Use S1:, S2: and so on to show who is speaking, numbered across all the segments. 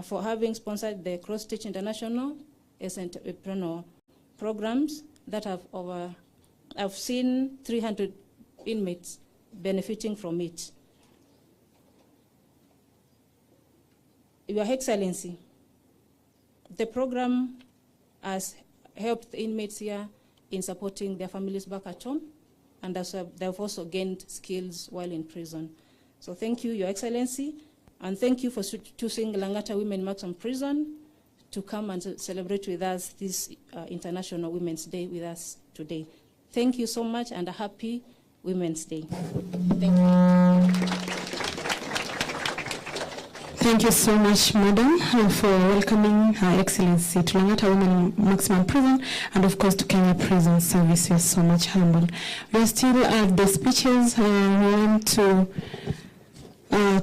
S1: for having sponsored the Cross Stitch International as entrepreneur programs that I've seen 300 inmates benefiting from it. Your Excellency, the program has helped the inmates here in supporting their families back at home, and they've also gained skills while in prison. So thank you, Your Excellency, and thank you for choosing Langata Women Maximum Prison to come and celebrate with us this International Women's Day with us today. Thank you so much, and a happy Women's Day. Thank you.
S2: Thank you so much, Madam, for welcoming Her Excellency to Langata Women Maximum Prison and, of course, to Kenya Prison Service. We are so much humbled. We are still at the speeches. We want to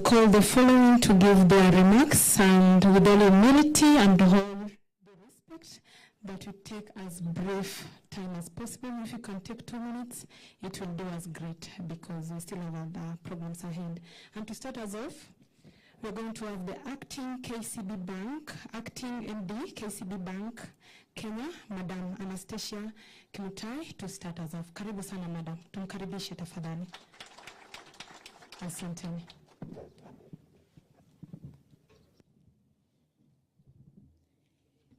S2: call the following to give their remarks, and with all humility and all the respect, that we take as brief time as possible. If you can take 2 minutes, it will do us great, because we still have other programs ahead. And to start us off, we're going to have the acting KCB Bank, acting MD, KCB Bank, Kenya, Madam Anastasia Kimutai, to start us off. Karibu sana, Madam. Tumkaribishe tafadhali. Asanteni.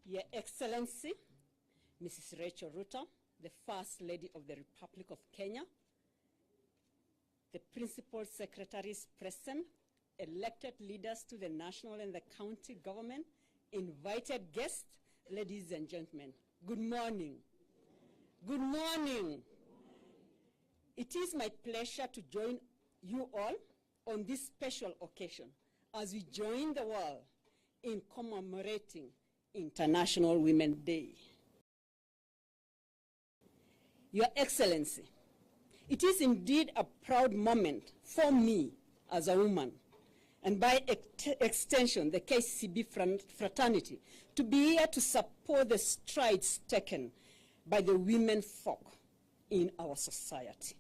S3: Your Excellency, Mrs. Rachel Ruto, the First Lady of the Republic of Kenya, the Principal Secretaries present, elected leaders to the national and the county government, invited guests, ladies and gentlemen, good morning. Good morning. It is my pleasure to join you all on this special occasion as we join the world in commemorating International Women's Day. Your Excellency, it is indeed a proud moment for me as a woman, and by extension, the KCB fraternity, to be here to support the strides taken by the women folk in our society.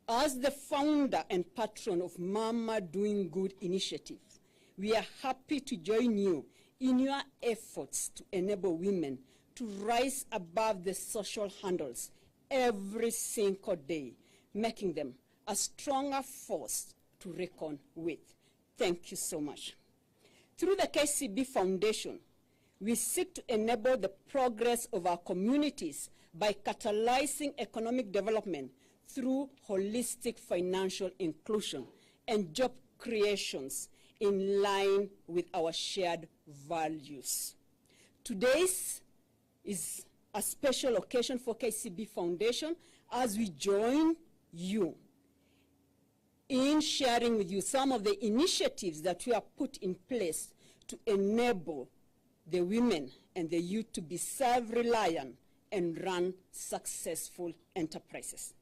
S3: As the founder and patron of Mama Doing Good initiative, we are happy to join you in your efforts to enable women to rise above the social hurdles every single day, making them a stronger force to reckon with. Thank you so much. Through the KCB Foundation, we seek to enable the progress of our communities by catalyzing economic development through holistic financial inclusion and job creations in line with our shared values. Today's is a special occasion for KCB Foundation as we join you in sharing with you some of the initiatives that we have put in place to enable the women and the youth to be self-reliant and run successful enterprises.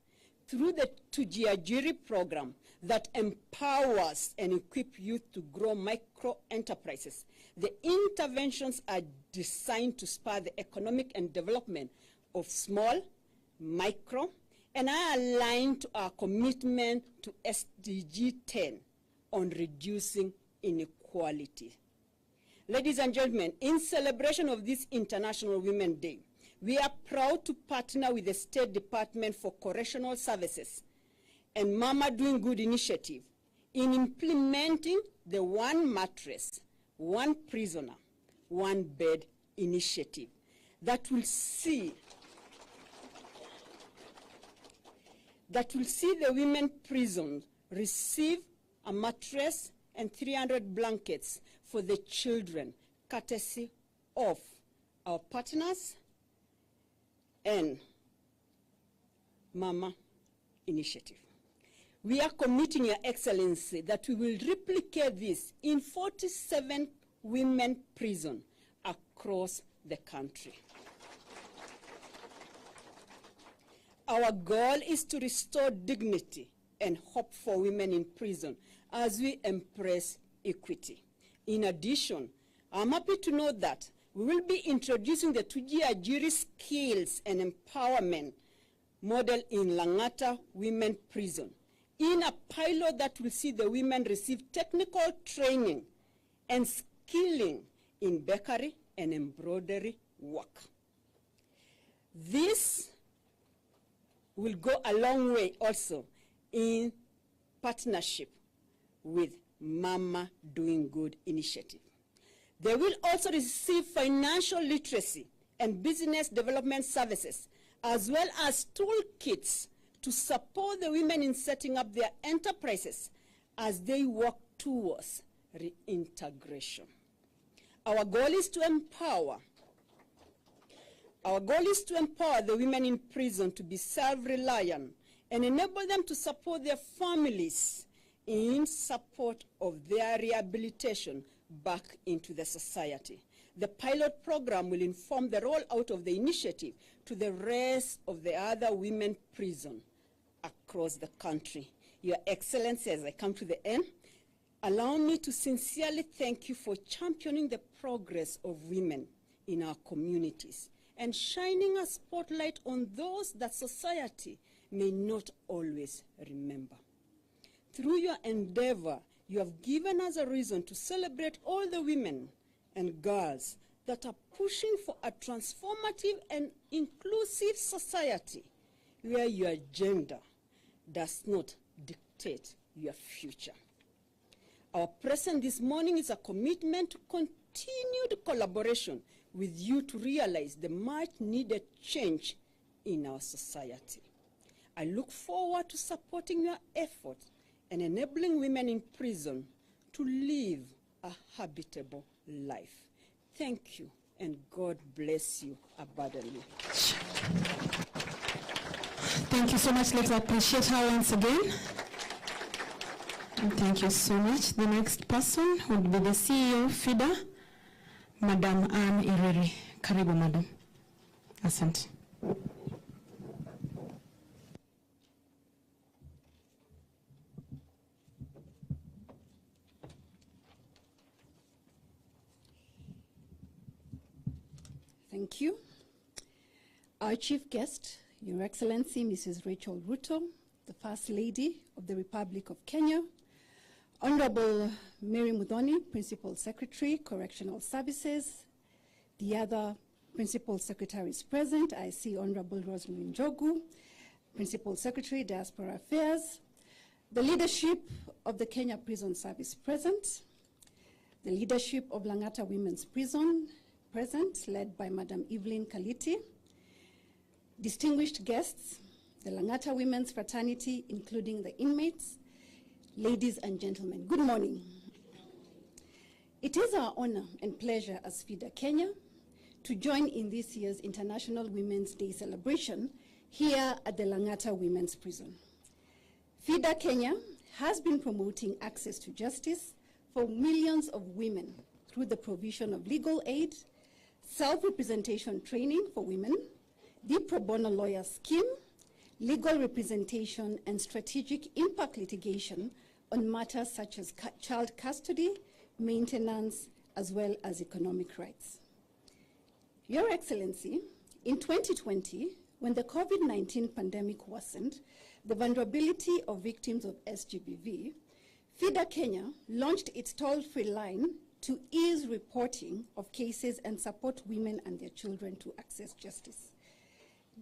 S3: Through the Tujiajiri program that empowers and equips youth to grow micro-enterprises, the interventions are designed to spur the economic and development of small, micro, and are aligned to our commitment to SDG 10 on reducing inequality. Ladies and gentlemen, in celebration of this International Women's Day, we are proud to partner with the State Department for Correctional Services and Mama Doing Good initiative in implementing the One Mattress, One Prisoner, One Bed initiative that will see the women prisons receive a mattress and 300 blankets for the children, courtesy of our partners and Mama Initiative. We are committing, Your Excellency, that we will replicate this in 47 women prisons across the country. Our goal is to restore dignity and hope for women in prison as we embrace equity. In addition, I'm happy to note that we will be introducing the Tujiajiri Skills and Empowerment model in Langata Women Prison in a pilot that will see the women receive technical training and skilling in bakery and embroidery work. This will go a long way also in partnership with Mama Doing Good initiative. They will also receive financial literacy and business development services, as well as toolkits to support the women in setting up their enterprises as they work towards reintegration. Our goal is to empower the women in prison to be self-reliant and enable them to support their families in support of their rehabilitation back into the society. The pilot program will inform the rollout of the initiative to the rest of the other women prisons across the country. Your Excellency, as I come to the end, allow me to sincerely thank you for championing the progress of women in our communities and shining a spotlight on those that society may not always remember. Through your endeavor, you have given us a reason to celebrate all the women and girls that are pushing for a transformative and inclusive society where your gender does not dictate your future. Our presence this morning is a commitment to continued collaboration with you to realize the much needed change in our society. I look forward to supporting your efforts and enabling women in prison to live a habitable life. Thank you, and God bless you abundantly.
S2: Thank you so much. Let's appreciate her once again. And thank you so much. The next person would be the CEO of FIDA, Madam Anne Ireri. Karibu, Madam. Asante.
S4: Thank you. Our chief guest, Your Excellency Mrs. Rachel Ruto, the First Lady of the Republic of Kenya, Honorable Mary Muthoni, Principal Secretary, Correctional Services, the other Principal Secretaries present. I see Honorable Rosemary Njogu, Principal Secretary, Diaspora Affairs, the leadership of the Kenya Prison Service present, the leadership of Langata Women's Prison present, led by Madam Evelyn Kaliti, distinguished guests, the Langata Women's Fraternity, including the inmates, ladies and gentlemen, good morning. It is our honor and pleasure as FIDA Kenya to join in this year's International Women's Day celebration here at the Langata Women's Prison. FIDA Kenya has been promoting access to justice for millions of women through the provision of legal aid, self-representation training for women, the pro bono lawyer scheme, legal representation, and strategic impact litigation on matters such as child custody, maintenance, as well as economic rights. Your Excellency, in 2020, when the COVID-19 pandemic worsened the vulnerability of victims of SGBV, FIDA Kenya launched its toll-free line to ease reporting of cases and support women and their children to access justice.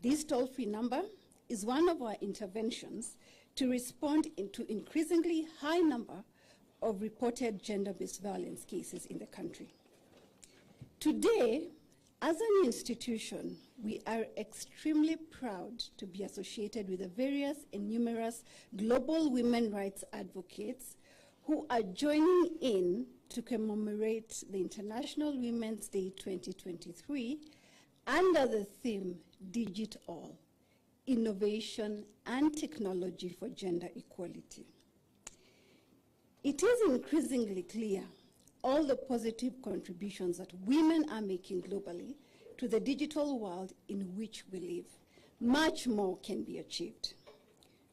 S4: This toll-free number is one of our interventions to respond to increasingly high number of reported gender-based violence cases in the country. Today, as an institution, we are extremely proud to be associated with the various and numerous global women rights advocates who are joining in to commemorate the International Women's Day 2023 under the theme Digital, Innovation and Technology for Gender Equality. It is increasingly clear all the positive contributions that women are making globally to the digital world in which we live. Much more can be achieved.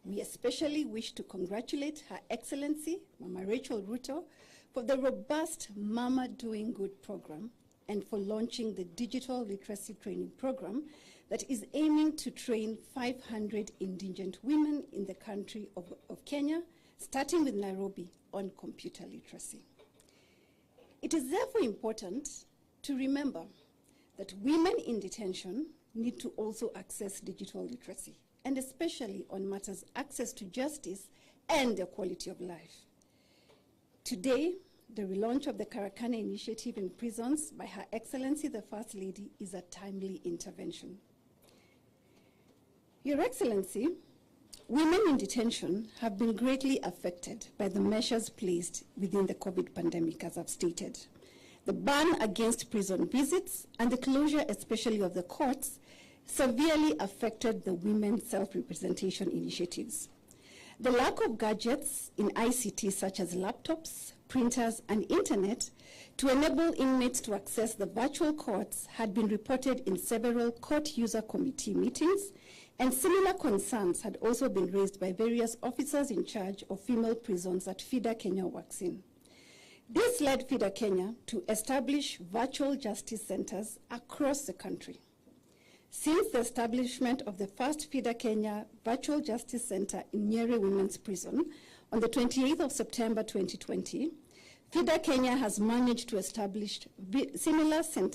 S4: We especially wish to congratulate Her Excellency, Mama Rachel Ruto, for the robust Mama Doing Good program and for launching the digital literacy training program that is aiming to train 500 indigent women in the country of Kenya, starting with Nairobi, on computer literacy. It is therefore important to remember that women in detention need to also access digital literacy, and especially on matters access to justice and the quality of life. Today, the relaunch of the Karakana initiative in prisons by Her Excellency the First Lady is a timely intervention. Your Excellency, women in detention have been greatly affected by the measures placed within the COVID pandemic, as I've stated. The ban against prison visits and the closure especially of the courts severely affected the women's self-representation initiatives. The lack of gadgets in ICT such as laptops, printers, and internet to enable inmates to access the virtual courts had been reported in several court user committee meetings, and similar concerns had also been raised by various officers in charge of female prisons that FIDA Kenya works in. This led FIDA Kenya to establish virtual justice centers across the country. Since the establishment of the first FIDA Kenya Virtual Justice Center in Nyeri Women's Prison on the 28th of September 2020, FIDA Kenya has managed to establish similar centers